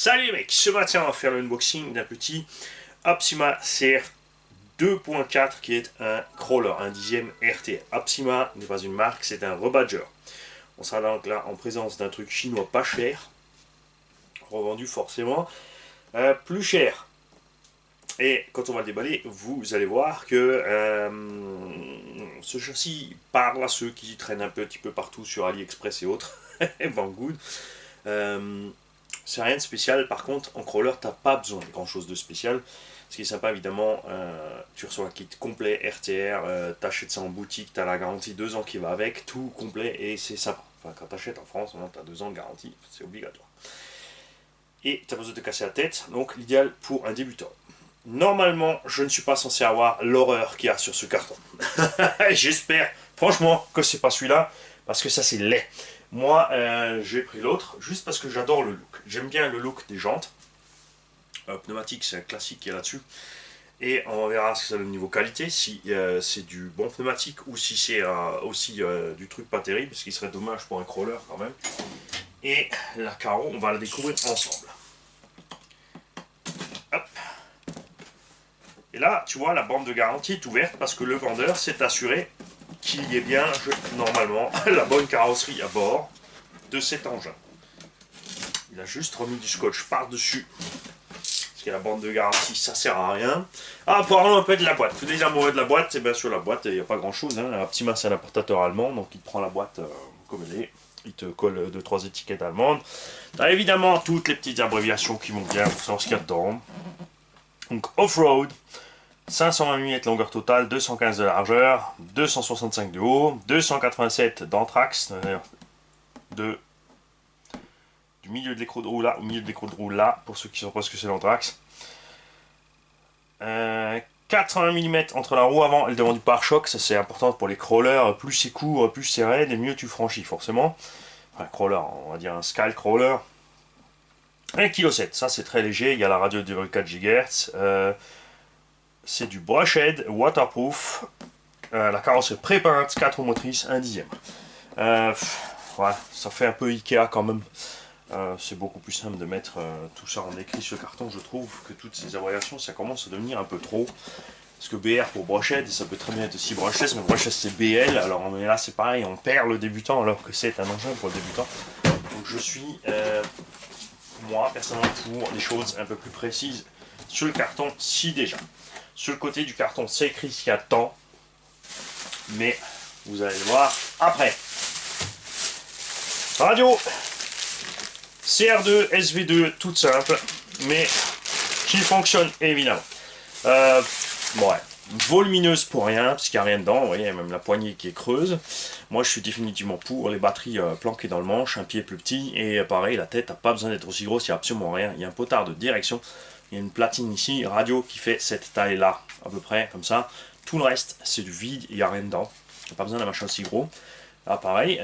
Salut les mecs, ce matin on va faire l'unboxing d'un petit Optima CR 2.4 qui est un crawler, un dixième RT. Optima n'est pas une marque, c'est un rebadger. On sera donc là en présence d'un truc chinois pas cher, revendu forcément plus cher. Et quand on va le déballer, vous allez voir que ce châssis parle à ceux qui traînent un petit peu partout sur AliExpress et autres. Banggood. C'est rien de spécial. Par contre, en crawler, t'as pas besoin de grand chose de spécial. Ce qui est sympa, évidemment, tu reçois un kit complet RTR, t'achètes ça en boutique, t'as la garantie 2 ans qui va avec, tout complet et c'est sympa. Enfin, quand t'achètes en France, t'as 2 ans de garantie, c'est obligatoire. Et t'as besoin de te casser la tête, donc l'idéal pour un débutant. Normalement, je ne suis pas censé avoir l'horreur qu'il y a sur ce carton. J'espère, franchement, que c'est pas celui-là, parce que ça c'est laid. Moi, j'ai pris l'autre, juste parce que j'adore le look. J'aime bien le look des jantes. Pneumatique, c'est un classique qui est là-dessus. Et on verra ce que ça donne au niveau qualité, si c'est du bon pneumatique ou si c'est aussi du truc pas terrible, ce qui serait dommage pour un crawler quand même. Et la carreau, on va la découvrir ensemble. Hop. Et là, tu vois, la bande de garantie est ouverte parce que le vendeur s'est assuré qu'il y ait bien, normalement, la bonne carrosserie à bord de cet engin. Il a juste remis du scotch par-dessus. Parce que la bande de garantie, ça sert à rien. Ah, parlons un peu de la boîte. Tous les amoureux de la boîte, et bien sur la boîte, il n'y a pas grand-chose. Hein. Optima, c'est un importateur allemand, donc il te prend la boîte comme elle est. Il te colle 2-3 étiquettes allemandes. T'as évidemment toutes les petites abréviations qui vont bien pour savoir ce qu'il y a dedans. Donc, off-road. 520 mm longueur totale, 215 de largeur, 265 de haut, 287 d'anthrax, du milieu de l'écrou de roue là au milieu de l'écrou de roue là, pour ceux qui ne savent pas ce que c'est l'anthrax. 80 mm entre la roue avant et le devant du pare-choc, ça c'est important pour les crawlers, plus c'est court, plus c'est raide et mieux tu franchis forcément. Enfin, crawler, on va dire un Sky Crawler. 1,7 kg, ça c'est très léger, il y a la radio de 2,4 GHz. C'est du brushed, waterproof. La carrosserie pré-peinte, 4 roues motrices, 1 dixième. Ouais, ça fait un peu Ikea quand même. C'est beaucoup plus simple de mettre tout ça en écrit sur le carton, je trouve, que toutes ces abréviations, ça commence à devenir un peu trop. Parce que BR pour brushed, ça peut très bien être aussi brushless, mais brushless c'est BL, alors mais là c'est pareil, on perd le débutant alors que c'est un engin pour le débutant. Donc je suis, moi, personnellement, pour des choses un peu plus précises sur le carton, si déjà. Sur le côté du carton, c'est écrit ce qu'il y a dedans. Mais vous allez le voir après. Radio CR2, SV2, toute simple, mais qui fonctionne évidemment. Bon, ouais, volumineuse pour rien, parce qu'il n'y a rien dedans. Vous voyez, même la poignée qui est creuse. Moi, je suis définitivement pour les batteries planquées dans le manche, un pied plus petit. Et pareil, la tête n'a pas besoin d'être aussi grosse, il n'y a absolument rien. Il y a un potard de direction. Il y a une platine ici, radio qui fait cette taille-là, à peu près, comme ça. Tout le reste, c'est du vide, il n'y a rien dedans. Il n'y a pas besoin d'un machin aussi gros. Là, pareil,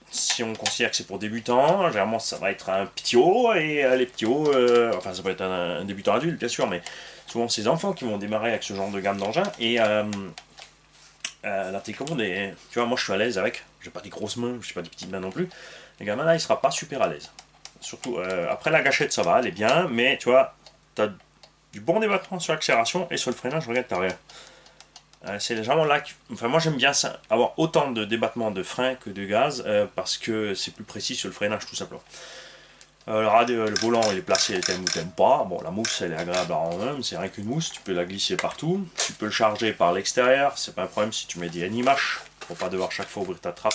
si on considère que c'est pour débutants, généralement ça va être un ptio, et les ptios, enfin ça peut être un débutant adulte, bien sûr, mais souvent c'est les enfants qui vont démarrer avec ce genre de gamme d'engins. Et la télécommande, tu vois, moi je suis à l'aise avec, j'ai pas des grosses mains, j'ai pas des petites mains non plus. Le gamin là, il sera pas super à l'aise. Surtout, après la gâchette ça va, elle est bien, mais tu vois, tu as du bon débattement sur l'accélération et sur le freinage, regarde, t'as rien. C'est légèrement là, enfin moi j'aime bien ça, avoir autant de débattement de frein que de gaz, parce que c'est plus précis sur le freinage tout simplement. Le volant il est placé t'aimes ou t'aimes pas, bon la mousse elle est agréable en même, c'est rien qu'une mousse, tu peux la glisser partout, tu peux le charger par l'extérieur, c'est pas un problème si tu mets des animash, pour pas devoir chaque fois ouvrir ta trappe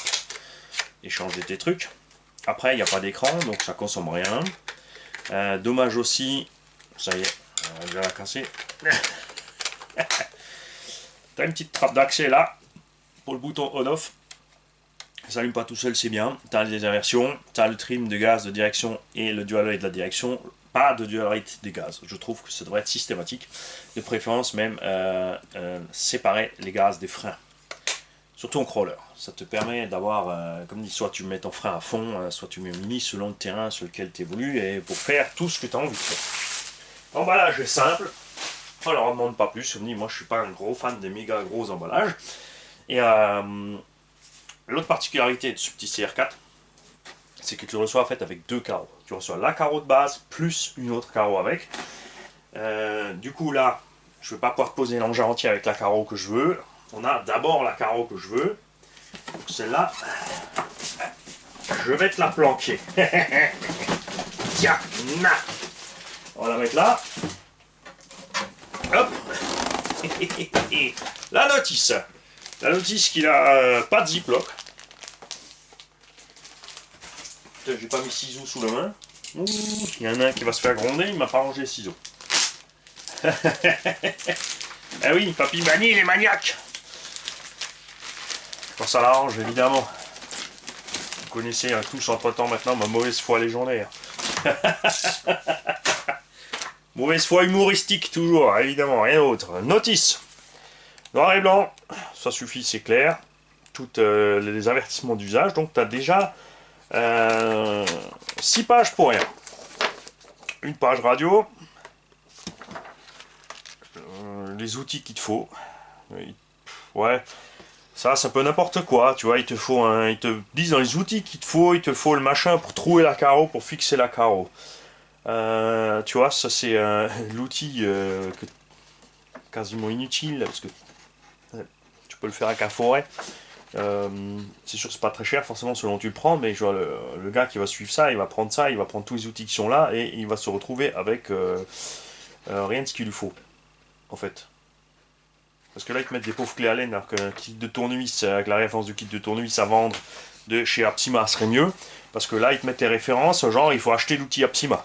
et changer tes trucs. Après, il n'y a pas d'écran, donc ça consomme rien. Dommage aussi, ça y est, on va déjà la casser. T'as une petite trappe d'accès là, pour le bouton on-off. Ça s'allume pas tout seul, c'est bien. T'as les inversions, t'as le trim de gaz de direction et le dual rate de la direction. Pas de dual rate des gaz. Je trouve que ça devrait être systématique. De préférence même séparer les gaz des freins. Surtout en crawler, ça te permet d'avoir, comme dit, soit tu mets ton frein à fond, soit tu mets mini selon le terrain sur lequel tu évolues, et pour faire tout ce que tu as envie de faire. L'emballage est simple, on ne leur en demande pas plus, comme dit, moi je suis pas un gros fan des méga gros emballages. Et l'autre particularité de ce petit CR4, c'est que tu reçois en fait avec 2 carreaux. Tu reçois la carreau de base plus une autre carreau avec. Du coup là, je ne vais pas pouvoir poser l'engin entier avec la carreau que je veux. On a d'abord la carreau que je veux. Donc celle-là, je vais te la planquer. Tiens, na. On va la mettre là. Hop. La notice. La notice qui n'a pas de ziploc. J'ai pas mis ciseaux sous la main. Ouh, il y en a un qui va se faire gronder, il m'a pas rangé les ciseaux. Ah oui, Papy Mani, il est maniaque. Quand ça l'arrange, évidemment. Vous connaissez tous entre-temps maintenant ma mauvaise foi légendaire. Mauvaise foi humoristique toujours, évidemment, rien d'autre. Notice. Noir et blanc, ça suffit, c'est clair. Toutes les avertissements d'usage. Donc tu as déjà 6 pages pour rien. Une page radio. Les outils qu'il te faut. Ouais. Ça, c'est un peu n'importe quoi, tu vois, ils te disent dans les outils qu'il te faut le machin pour trouver la carreau, pour fixer la carreau. Tu vois, ça c'est l'outil quasiment inutile, parce que tu peux le faire avec un forêt. C'est sûr que c'est pas très cher forcément selon tu le prends, mais je vois, le gars qui va suivre ça, il va prendre tous les outils qui sont là, et il va se retrouver avec rien de ce qu'il lui faut, en fait. Parce que là, ils te mettent des pauvres clés à laine, alors qu'un kit de tournevis, avec la référence du kit de tournevis à vendre de chez Apsima serait mieux. Parce que là, ils te mettent les références, genre, il faut acheter l'outil Apsima.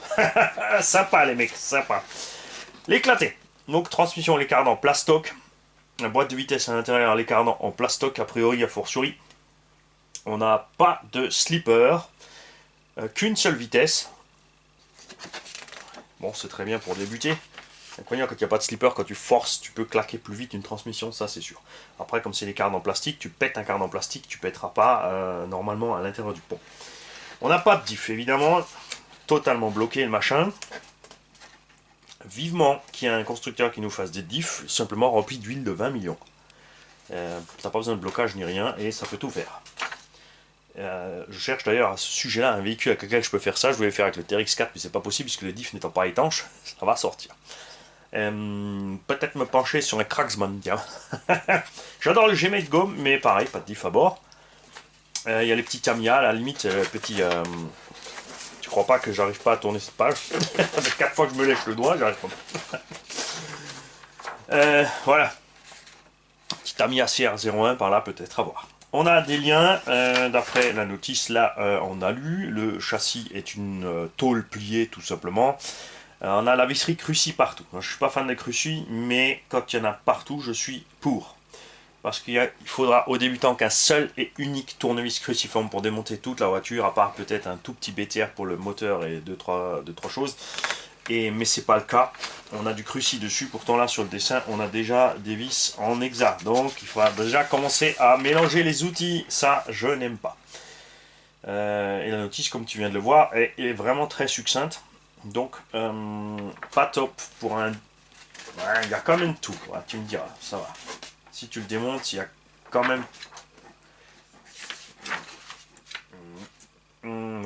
Sympa, les mecs, sympa. L'éclaté. Donc, transmission, les cardans plastoc. La boîte de vitesse à l'intérieur, les cardans en plastoc, a priori, a fortiori. On n'a pas de slipper. Qu'une seule vitesse. Bon, c'est très bien pour débuter. L'inconvénient, quand il n'y a pas de slipper, quand tu forces, tu peux claquer plus vite une transmission, ça c'est sûr. Après, comme c'est des cardan en plastique, tu pètes un cardan en plastique, tu pèteras pas normalement à l'intérieur du pont. On n'a pas de diff, évidemment, totalement bloqué le machin. Vivement qu'il y ait un constructeur qui nous fasse des diffs, simplement remplis d'huile de 20 millions. T'as pas besoin de blocage ni rien, et ça peut tout faire. Je cherche d'ailleurs à ce sujet-là un véhicule avec lequel je peux faire ça. Je voulais le faire avec le TRX4, mais c'est pas possible puisque le diff n'étant pas étanche, ça va sortir. Peut-être me pencher sur un Cracksman, tiens. J'adore le Gmail Gomme, mais pareil, pas de diff à bord. Il y a les petits Tamiya, à la limite, petit. Tu crois pas que j'arrive pas à tourner cette page? Ça fait 4 fois que je me lèche le doigt, j'arrive pas. Voilà. Petit Tamiya CR01 par là, peut-être à voir. On a des liens, d'après la notice, là, on a lu. Le châssis est une tôle pliée, tout simplement. On a la visserie Cruci partout. Je ne suis pas fan des Cruci, mais quand il y en a partout, je suis pour. Parce qu'il faudra aux débutants qu'un seul et unique tournevis cruciforme pour démonter toute la voiture, à part peut-être un tout petit BTR pour le moteur et deux, trois choses. Mais c'est pas le cas. On a du Cruci dessus, pourtant là sur le dessin, on a déjà des vis en hexa. Donc il faudra déjà commencer à mélanger les outils. Ça, je n'aime pas. Et la notice, comme tu viens de le voir, est vraiment très succincte. Donc, pas top pour un... Ouais, il y a quand même tout, ouais, tu me diras, ça va. Si tu le démontes, il y a quand même...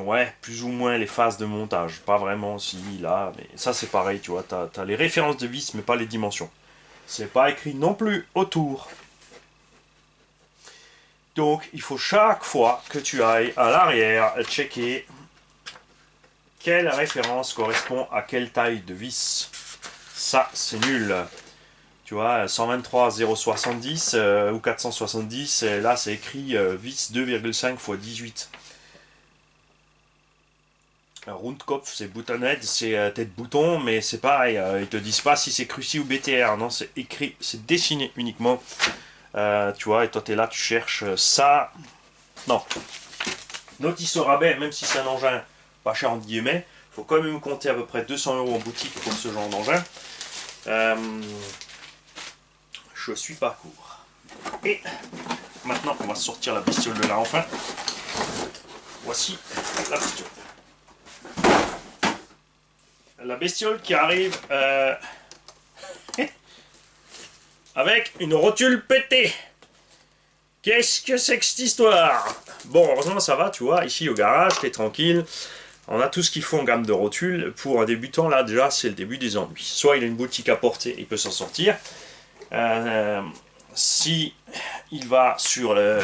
ouais, plus ou moins les phases de montage. Pas vraiment, si, là, mais ça c'est pareil, tu vois. T'as les références de vis, mais pas les dimensions. C'est pas écrit non plus autour. Donc, il faut chaque fois que tu ailles à l'arrière checker quelle référence correspond à quelle taille de vis. Ça, c'est nul. Tu vois, 123 070 ou 470, là c'est écrit vis 2,5 x 18. Rundkopf, c'est boutonhead, c'est tête-bouton, mais c'est pareil, ils te disent pas si c'est Cruci ou BTR, non, c'est écrit, c'est dessiné uniquement. Tu vois, et toi tu es là, tu cherches ça. Non. Notice au rabais, même si c'est un engin pas cher entre guillemets, faut quand même compter à peu près 200 € en boutique pour ce genre d'engin. Je suis pas court. Et maintenant, on va sortir la bestiole de là enfin. Voici la bestiole. La bestiole qui arrive avec une rotule pétée. Qu'est-ce que c'est que cette histoire? Bon, heureusement ça va, tu vois, ici au garage, t'es tranquille. On a tout ce qu'il faut en gamme de rotules. Pour un débutant, là, déjà, c'est le début des ennuis. Soit il a une boutique à porter, il peut s'en sortir. Euh, si il va sur le...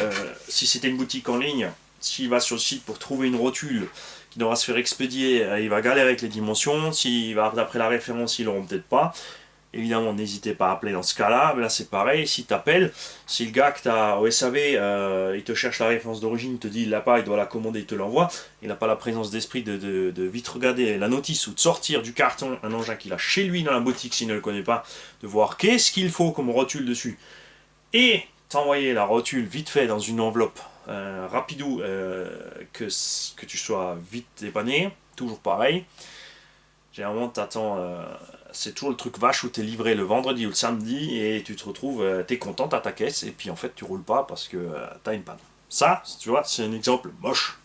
Si c'était une boutique en ligne, s'il va sur le site pour trouver une rotule qui devra se faire expédier, il va galérer avec les dimensions. S'il va d'après la référence, ils l'auront peut-être pas. Évidemment, n'hésitez pas à appeler dans ce cas-là. Là, c'est pareil. Si tu appelles, si le gars que tu as au SAV, il te cherche la référence d'origine, il te dit il l'a pas, il doit la commander, il te l'envoie. Il n'a pas la présence d'esprit de vite regarder la notice ou de sortir du carton un engin qu'il a chez lui dans la boutique s'il ne le connaît pas, de voir qu'est-ce qu'il faut comme rotule dessus. Et t'envoyer la rotule vite fait dans une enveloppe rapidou, que tu sois vite dépanné. Toujours pareil. Généralement, t'attends, c'est toujours le truc vache où t'es livré le vendredi ou le samedi et tu te retrouves, t'es content, t'as ta caisse et puis en fait tu roules pas parce que t'as une panne. Ça, tu vois, c'est un exemple moche.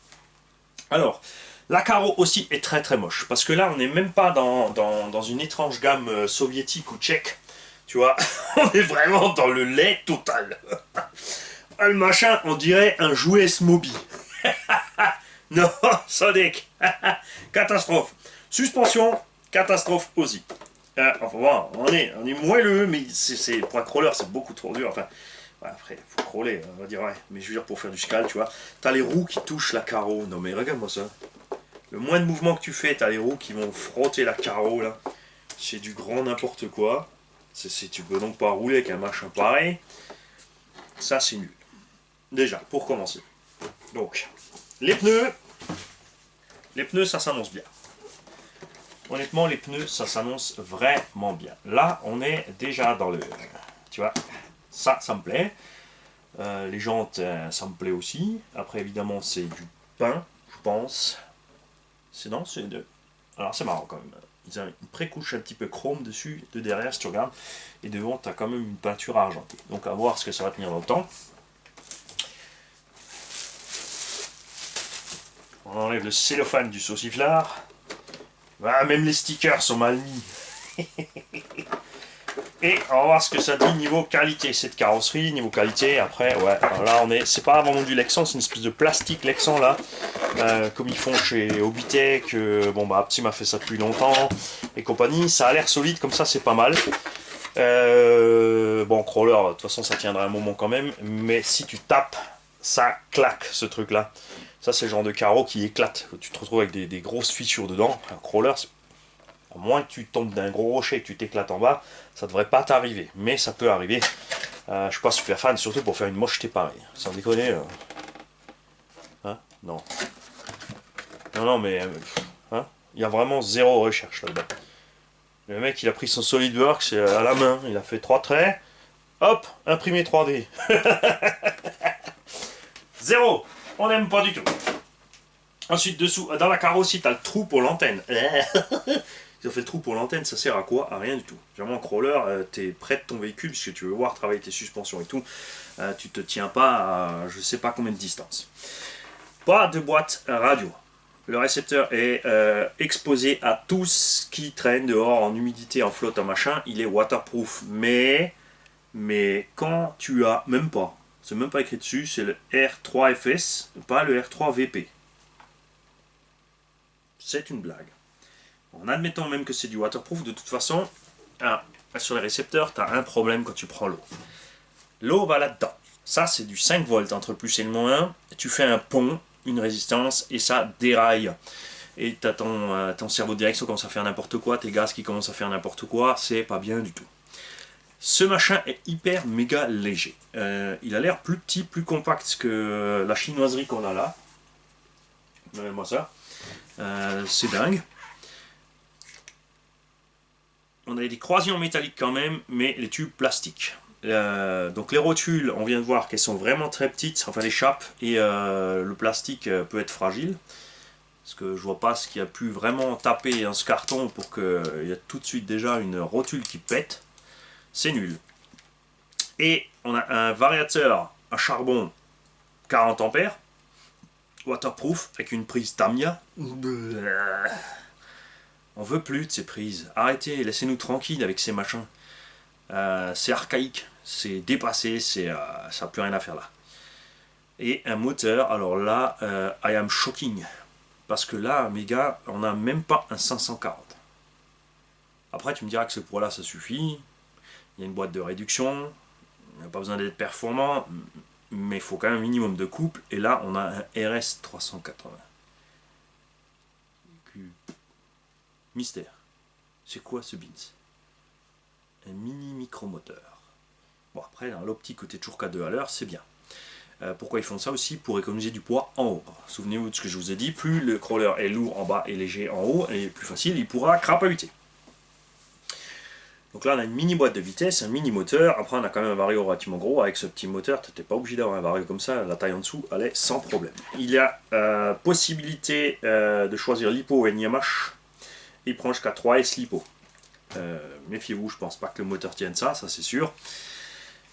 Alors, la Caro aussi est très très moche parce que là, on n'est même pas dans une étrange gamme soviétique ou tchèque. Tu vois, on est vraiment dans le lait total. Le machin, on dirait un jouet Smoby. Non, Sonic. Catastrophe. Suspension, catastrophe aussi. Enfin bon, on est moelleux, mais c'est pour un crawler, c'est beaucoup trop dur. Enfin, ouais, après, il faut crawler, on va dire, ouais. Mais je veux dire, pour faire du scal, tu vois, t'as les roues qui touchent la carreau. Non, mais regarde-moi ça. Le moins de mouvement que tu fais, t'as les roues qui vont frotter la carreau, là. C'est du grand n'importe quoi. Tu peux donc pas rouler avec un machin pareil. Ça, c'est nul. Déjà, pour commencer. Donc, les pneus. Les pneus, ça s'annonce bien. Honnêtement, les pneus, ça s'annonce vraiment bien. Là, on est déjà dans le... Tu vois, ça me plaît. Les jantes, ça me plaît aussi. Après, évidemment, c'est du pain, je pense. C'est non, c'est de... Alors, c'est marrant quand même. Ils ont une pré-couche un petit peu chrome dessus, de derrière, si tu regardes. Et devant, tu as quand même une peinture argentée. Donc, à voir ce que ça va tenir dans le temps. On enlève le cellophane du sauciflard. Ah, même les stickers sont mal mis. Et on va voir ce que ça dit niveau qualité. Cette carrosserie, niveau qualité, après, ouais, là on est. C'est pas vraiment du Lexan, c'est une espèce de plastique Lexan là. Comme ils font chez Obitech. Bon bah Apti m'a fait ça depuis longtemps. Et compagnie. Ça a l'air solide, comme ça c'est pas mal. Bon, crawler, de toute façon ça tiendra un moment quand même. Mais si tu tapes, ça claque ce truc là. Ça, c'est le genre de carreau qui éclate. Tu te retrouves avec des grosses fissures dedans. Un crawler, à moins que tu tombes d'un gros rocher et que tu t'éclates en bas, ça devrait pas t'arriver. Mais ça peut arriver. Je suis pas super fan, surtout pour faire une mocheté pareille. Sans déconner. Hein? Non. Non, mais... hein? Il y a vraiment zéro recherche là-dedans. Le mec, il a pris son SolidWorks à la main. Il a fait 3 traits. Hop, imprimé 3D. Zéro. On n'aime pas du tout. Ensuite, dessous, dans la carrosserie, tu as le trou pour l'antenne. Ils ont fait le trou pour l'antenne, ça sert à quoi? À rien du tout. Généralement, en crawler, tu es près de ton véhicule, puisque tu veux voir travailler tes suspensions et tout. Tu te tiens pas à je sais pas combien de distance. Pas de boîte radio. Le récepteur est exposé à tout ce qui traîne dehors en humidité, en flotte, en machin. Il est waterproof. Mais quand tu as, même pas, c'est même pas écrit dessus, c'est le R3FS, pas le R3VP. C'est une blague. En admettant même que c'est du waterproof, de toute façon, sur les récepteurs, tu as un problème quand tu prends l'eau. L'eau va là-dedans. Ça, c'est du 5 volts entre le plus et le moins. Tu fais un pont, une résistance, et ça déraille. Et tu as ton cerveau de direction qui commence à faire n'importe quoi, tes gaz qui commencent à faire n'importe quoi, c'est pas bien du tout. Ce machin est hyper méga léger. Il a l'air plus petit, plus compact que la chinoiserie qu'on a là. Moi ça. C'est dingue. On a des croisillons métalliques quand même, mais les tubes plastiques. Donc les rotules, on vient de voir qu'elles sont vraiment très petites, enfin les chapes, et le plastique peut être fragile. Parce que je vois pas ce qui a pu vraiment taper dans ce carton pour qu'il y ait tout de suite déjà une rotule qui pète. C'est nul. Et on a un variateur à charbon 40 ampères, waterproof, avec une prise Tamiya. On veut plus de ces prises. Arrêtez, laissez-nous tranquilles avec ces machins. C'est archaïque, c'est dépassé, ça n'a plus rien à faire là. Et un moteur, alors là, I am shocking. Parce que là, mes gars, on n'a même pas un 540. Après, tu me diras que ce poids-là, ça suffit. Il y a une boîte de réduction. Il n'y a pas besoin d'être performant. Mais il faut quand même un minimum de couple. Et là, on a un RS 380. Mystère. C'est quoi ce Binz? Un mini micromoteur. Bon, après, l'optique côté toujours K2 à l'heure, c'est bien. Pourquoi ils font ça aussi? Pour économiser du poids en haut. Souvenez-vous de ce que je vous ai dit, plus le crawler est lourd en bas et léger en haut, et plus facile, il pourra crapahuter. Donc là, on a une mini boîte de vitesse, un mini moteur. Après, on a quand même un vario relativement gros. Avec ce petit moteur, tu n'étais pas obligé d'avoir un vario comme ça. La taille en dessous, elle est sans problème. Il y a possibilité de choisir LiPo et NIMH. Il prend jusqu'à 3S LiPo. Méfiez-vous, je pense pas que le moteur tienne ça c'est sûr.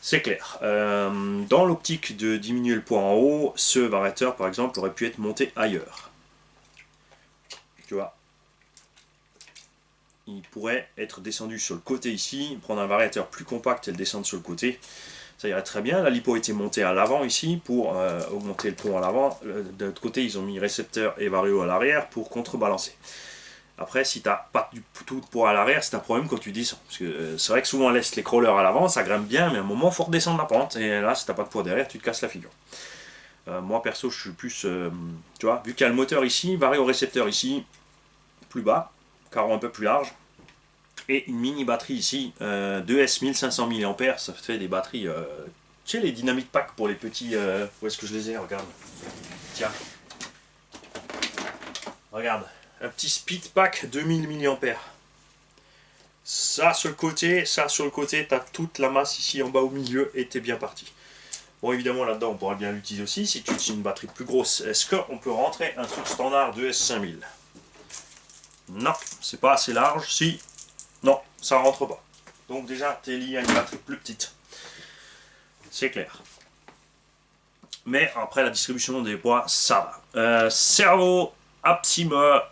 C'est clair. Dans l'optique de diminuer le poids en haut, ce variateur, par exemple, aurait pu être monté ailleurs. Tu vois, il pourrait être descendu sur le côté ici, prendre un variateur plus compact et le descendre sur le côté. Ça irait très bien. La lipo était montée à l'avant ici pour augmenter le pont à l'avant. De l'autre côté, ils ont mis récepteur et vario à l'arrière pour contrebalancer. Après, si tu n'as pas du tout de poids à l'arrière, c'est un problème quand tu descends. Parce que c'est vrai que souvent on laisse les crawlers à l'avant, ça grimpe bien, mais à un moment, il faut redescendre la pente. Et là, si tu n'as pas de poids derrière, tu te casses la figure. Moi, perso, je suis plus... tu vois, vu qu'il y a le moteur ici, vario récepteur ici, plus bas, carreau un peu plus large, et une mini batterie ici, 2S 1500 mAh, ça fait des batteries... tu sais, les Dynamic Pack pour les petits... où est-ce que je les ai? Regarde. Tiens. Regarde. Un petit speed pack 2000 mAh. Ça sur le côté, t'as toute la masse ici en bas au milieu et t'es bien parti. Bon, évidemment, là-dedans, on pourra bien l'utiliser aussi. Si tu utilises une batterie plus grosse, est-ce qu'on peut rentrer un truc standard de S5000? Non, c'est pas assez large. Si, non, ça rentre pas. Donc déjà, t'es lié à une batterie plus petite. C'est clair. Mais après, la distribution des poids, ça va. Servo Apsima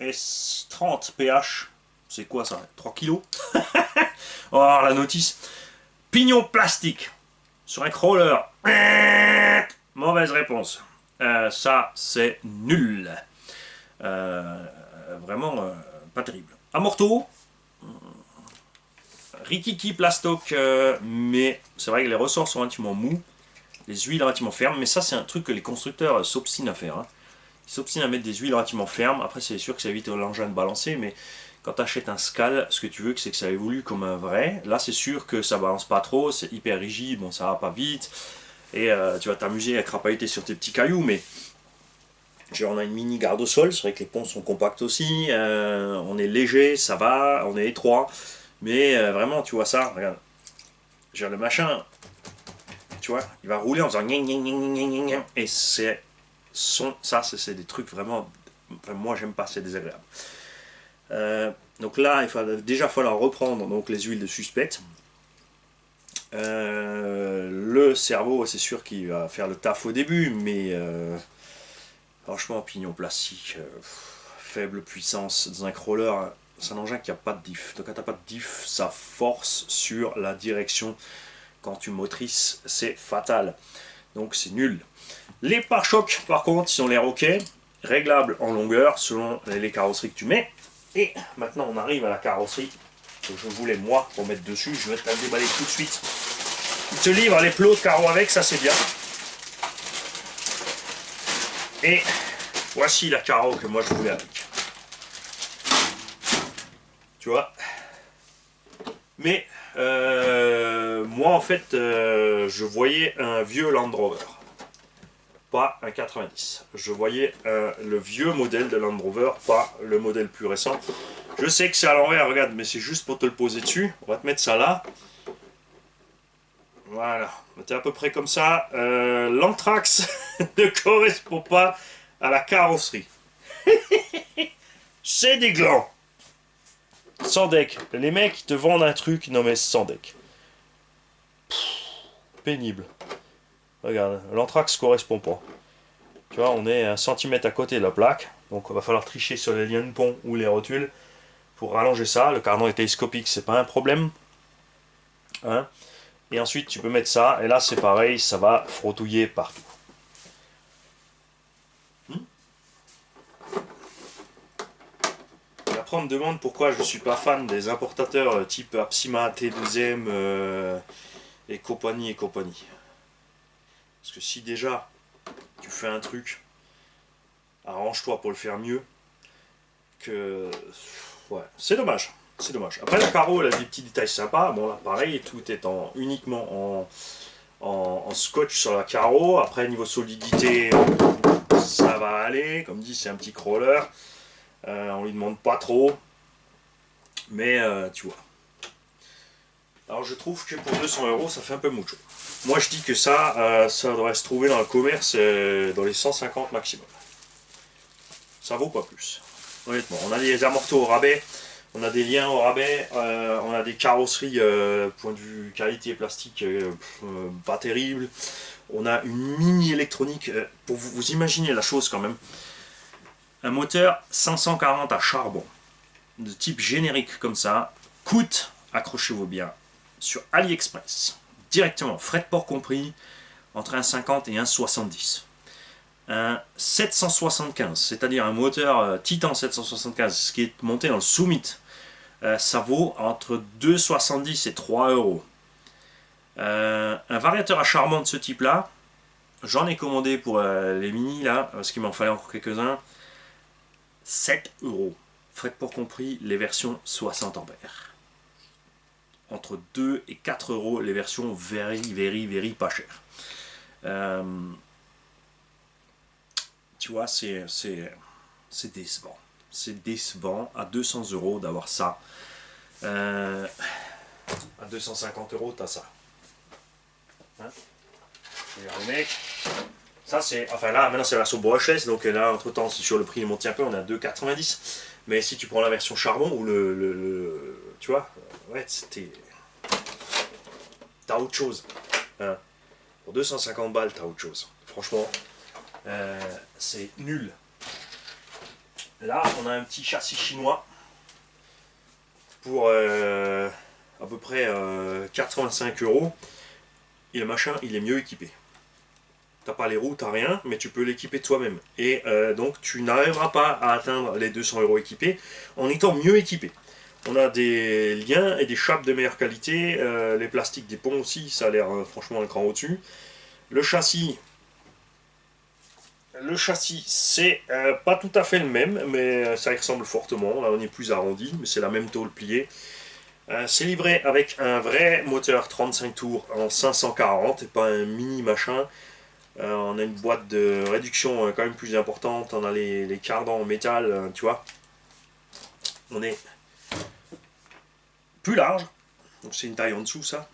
S30 pH, c'est quoi ça? 3 kg. Oh, la notice. Pignon plastique sur un crawler. Mauvaise réponse. Ça, c'est nul. Vraiment pas terrible. Amorto. Rikiki plastoc, mais c'est vrai que les ressorts sont relativement mous. Les huiles relativement fermes, mais ça, c'est un truc que les constructeurs s'obstinent à faire. Hein. Ils s'obstinent à mettre des huiles relativement fermes. Après, c'est sûr que ça évite l'engin de balancer, mais quand tu achètes un Scal, ce que tu veux, c'est que ça évolue comme un vrai. Là, c'est sûr que ça balance pas trop, c'est hyper rigide, bon, ça va pas vite. Et tu vas t'amuser à crapahuter sur tes petits cailloux, mais genre, on a une mini garde au sol. C'est vrai que les ponts sont compacts aussi. On est léger, ça va, on est étroit. Mais vraiment, tu vois ça, regarde. Genre, le machin, tu vois, il va rouler en faisant et c'est ça c'est des trucs vraiment, enfin, moi j'aime pas, c'est désagréable. Donc là il va déjà falloir reprendre donc les huiles de suspect. Le cerveau, c'est sûr qu'il va faire le taf au début, mais franchement, pignon plastique, faible puissance dans un crawler, c'est un engin qui n'a pas de diff. Donc quand tu n'as pas de diff, ça force sur la direction. Quand tu motrices, c'est fatal. Donc c'est nul. Les pare-chocs, par contre, ils ont l'air ok. Réglables en longueur selon les carrosseries que tu mets. Et maintenant, on arrive à la carrosserie que je voulais, moi, pour mettre dessus. Je vais te la déballer tout de suite. Il te livre les plots de carreaux avec, ça c'est bien. Et voici la carreau que moi je voulais avec. Tu vois. Mais moi en fait je voyais un vieux Land Rover, pas un 90. Je voyais le vieux modèle de Land Rover, pas le modèle plus récent. Je sais que c'est à l'envers, regarde, mais c'est juste pour te le poser dessus. On va te mettre ça là. Voilà, c'est à peu près comme ça. L'anthrax ne correspond pas à la carrosserie. C'est des glands. Sans deck. Les mecs te vendent un truc, non mais sans deck. Pénible. Regarde, l'anthrax correspond pas. Tu vois, on est 1 centimètre à côté de la plaque. Donc il va falloir tricher sur les liens de pont ou les rotules pour rallonger ça. Le cardan est télescopique, c'est pas un problème. Hein. Et ensuite tu peux mettre ça, et là c'est pareil, ça va frottouiller partout. Et après on me demande pourquoi je suis pas fan des importateurs type Apsima, T2M et compagnie et compagnie. Parce que si déjà tu fais un truc, arrange-toi pour le faire mieux. Que ouais, c'est dommage. C'est dommage. Après la carreau, elle a des petits détails sympas. Bon là pareil, tout est uniquement en scotch sur la carreau. Après niveau solidité, ça va aller. Comme dit, c'est un petit crawler. On lui demande pas trop. Mais tu vois. Alors je trouve que pour 200 euros, ça fait un peu mucho. Moi je dis que ça devrait se trouver dans le commerce dans les 150 maximum. Ça vaut pas plus. Honnêtement, on a des amortos au rabais, on a des liens au rabais, on a des carrosseries point de vue qualité plastique pas terrible. On a une mini électronique, pour vous imaginez la chose quand même. Un moteur 540 à charbon, de type générique comme ça, coûte, accrochez-vous bien, sur AliExpress, directement, frais de port compris, entre 1,50 et 1,70. Un 775, c'est-à-dire un moteur Titan 775, ce qui est monté dans le Summit, ça vaut entre 2,70 et 3 euros. Un variateur à charbon de ce type-là, j'en ai commandé pour les mini là, parce qu'il m'en fallait encore quelques-uns, 7 euros. Frais de port compris, les versions 60 ampères. Entre 2 et 4 euros les versions very pas chères. Tu vois, c'est décevant. C'est décevant à 200 euros d'avoir ça. À 250 euros, t'as ça. Hein, les mecs, ça c'est. Enfin là, maintenant c'est la version brushless, donc là, entre temps, si sur le prix il monte un peu, on est à 2,90. Mais si tu prends la version charbon ou tu vois, ouais, c'était. T'as autre chose. Hein. Pour 250 balles, t'as autre chose. Franchement. C'est nul. Là, on a un petit châssis chinois pour à peu près 85 euros. Et le machin, il est mieux équipé. T'as pas les roues, t'as rien, mais tu peux l'équiper toi-même. Et donc, tu n'arriveras pas à atteindre les 200 euros équipés en étant mieux équipé. On a des liens et des chapes de meilleure qualité. Les plastiques des ponts aussi, ça a l'air franchement un cran au-dessus. Le châssis, c'est pas tout à fait le même, mais ça y ressemble fortement. Là, on est plus arrondi, mais c'est la même tôle pliée. C'est livré avec un vrai moteur 35 tours en 540 et pas un mini machin. On a une boîte de réduction quand même plus importante. On a les cardans en métal, tu vois. On est plus large. Donc c'est une taille en dessous, ça,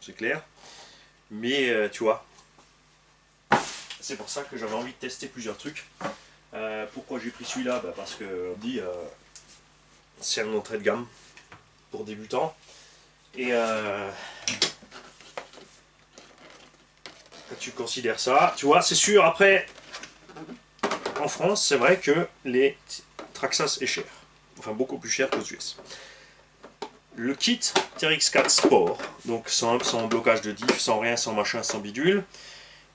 c'est clair. Mais tu vois. C'est pour ça que j'avais envie de tester plusieurs trucs. Pourquoi j'ai pris celui-là? Parce que on dit c'est un entrée de gamme pour débutants. Et quand tu considères ça, tu vois, c'est sûr, après, en France, c'est vrai que les Traxxas est cher. Enfin, beaucoup plus cher qu'aux US. Le kit TRX4 Sport, donc sans blocage de diff, sans rien, sans machin, sans bidule.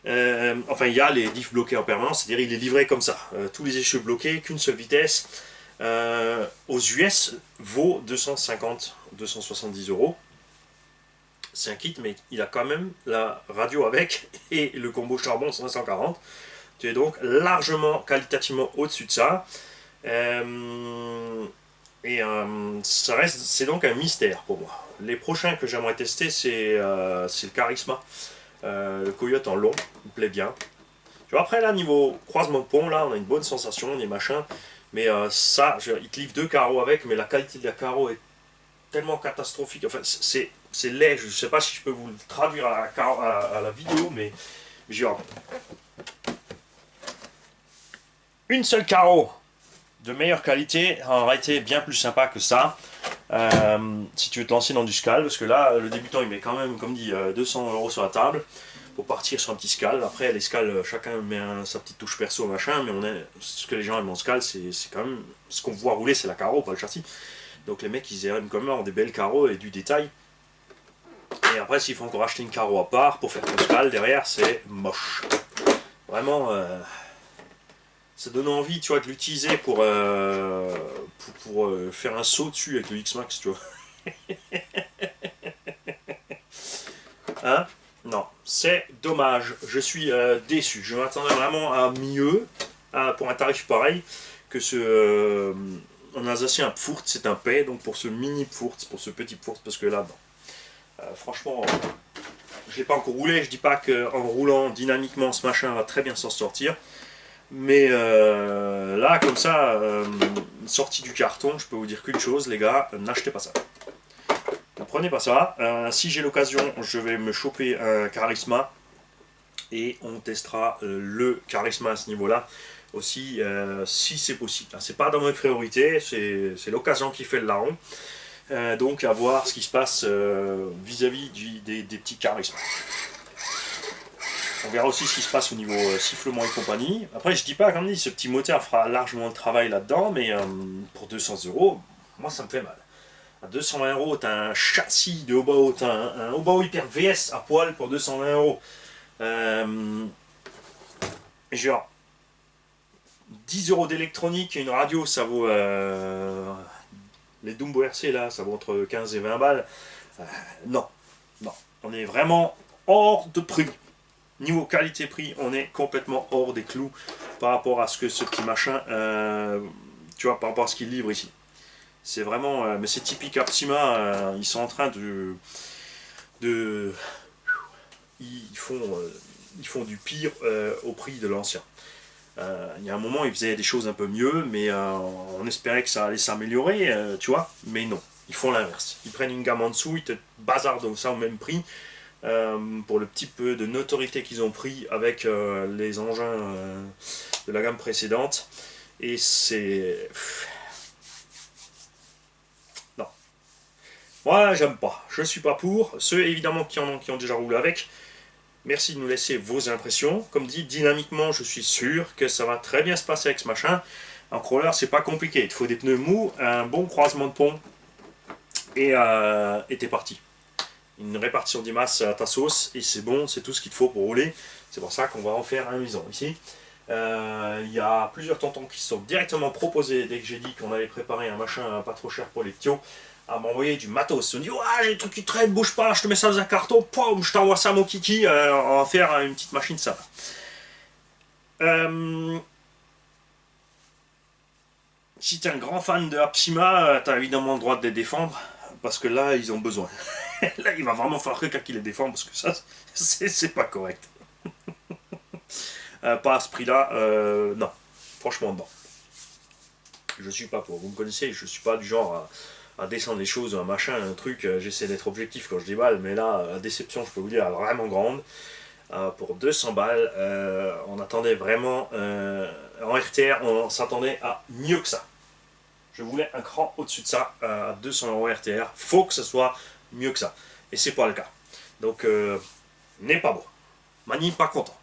Enfin, il y a les diffs bloqués en permanence, c'est-à-dire il est livré comme ça. Tous les essieux bloqués, qu'une seule vitesse. Aux US, vaut 250-270 euros. C'est un kit, mais il a quand même la radio avec et le combo charbon 540. Tu es donc largement, qualitativement au-dessus de ça. C'est donc un mystère pour moi. Les prochains que j'aimerais tester, c'est le Charisma. Le Coyote en long, il me plaît bien. Tu vois, après là, niveau croisement de pont, là, on a une bonne sensation, des machins. Mais il te livre 2 carreaux avec, mais la qualité de la carreau est tellement catastrophique. Enfin, c'est laid. Je ne sais pas si je peux vous le traduire à la vidéo, mais genre, une seule carreau de meilleure qualité aurait été bien plus sympa que ça. Si tu veux te lancer dans du scal, parce que là, le débutant, il met quand même, comme dit, 200 euros sur la table pour partir sur un petit scal. Après, les scals, chacun met sa petite touche perso, machin, mais ce que les gens aiment en scal, c'est quand même ce qu'on voit rouler, c'est la carreau, pas le châssis. Donc les mecs, ils aiment quand même avoir des belles carreaux et du détail. Et après, s'il faut encore acheter une carreau à part pour faire ton scale derrière, c'est moche. Vraiment, ça donne envie, tu vois, de l'utiliser pour faire un saut dessus avec le X-Max, tu vois. Hein? Non, c'est dommage. Je suis déçu. Je m'attendais vraiment à mieux pour un tarif pareil que ce. En alsacien, un Pfurt, c'est un paix. Donc pour ce mini Pfurt, pour ce petit Pfurt, parce que là, franchement, je ne l'ai pas encore roulé. Je dis pas qu'en roulant dynamiquement, ce machin va très bien s'en sortir. Mais là, comme ça, sorti du carton, je peux vous dire qu'une chose, les gars, n'achetez pas ça. Ne prenez pas ça. Si j'ai l'occasion, je vais me choper un Charisma et on testera le Charisma à ce niveau-là aussi, si c'est possible. C'est pas dans mes priorités, c'est l'occasion qui fait le larron. Donc à voir ce qui se passe vis-à-vis des petits Charisma. On verra aussi ce qui se passe au niveau sifflement et compagnie. Après, je dis pas, comme dit, ce petit moteur fera largement le travail là-dedans, mais pour 200 euros, moi ça me fait mal. À 220 euros, t'as un châssis de Hobao, t'as un Hobao Hyper VS à poil pour 220 euros. Genre, 10 euros d'électronique et une radio, ça vaut. Les Dumbo RC là, ça vaut entre 15 et 20 balles. Non, non. On est vraiment hors de prix. Niveau qualité-prix, on est complètement hors des clous par rapport à ce que ce petit machin, tu vois, par rapport à ce qu'il livre ici. C'est vraiment, mais c'est typique Apsima, ils sont en train ils font du pire au prix de l'ancien. Il y a un moment, ils faisaient des choses un peu mieux, mais on espérait que ça allait s'améliorer, tu vois, mais non. Ils font l'inverse. Ils prennent une gamme en dessous, ils te bazardent ça au même prix, pour le petit peu de notoriété qu'ils ont pris avec les engins de la gamme précédente. Et c'est... Non. Moi, j'aime pas. Je suis pas pour. Ceux, évidemment, qui ont déjà roulé avec, merci de nous laisser vos impressions. Comme dit, dynamiquement, je suis sûr que ça va très bien se passer avec ce machin. Un crawler, c'est pas compliqué. Il te faut des pneus mous, un bon croisement de pont, et t'es parti. Une répartition des masses à ta sauce, et c'est bon, c'est tout ce qu'il te faut pour rouler. C'est pour ça qu'on va en faire un muson ici. Il y a plusieurs tontons qui se sont directement proposés, dès que j'ai dit qu'on allait préparer un machin pas trop cher pour les ptios, à m'envoyer du matos. On dit, ouais, j'ai des trucs qui traînent, bouge pas, je te mets ça dans un carton, poum, je t'envoie ça mon kiki, on va faire une petite machine, ça va. Si t'es un grand fan de Apsima, t'as évidemment le droit de les défendre, parce que là, ils ont besoin. Là, il va vraiment falloir quelqu'un qui les défend, parce que ça, c'est pas correct. Pas à ce prix-là, non. Franchement, non. Je suis pas pour. Vous me connaissez, je suis pas du genre à descendre les choses, un machin, un truc. J'essaie d'être objectif quand je déballe, mais là, la déception, je peux vous dire, elle est vraiment grande. Pour 200 balles, on attendait vraiment... en RTR, on s'attendait à mieux que ça. Je voulais un cran au-dessus de ça, à 200 € RTR. Faut que ce soit mieux que ça. Et c'est pas le cas. Donc, n'est pas beau. Mani pas content.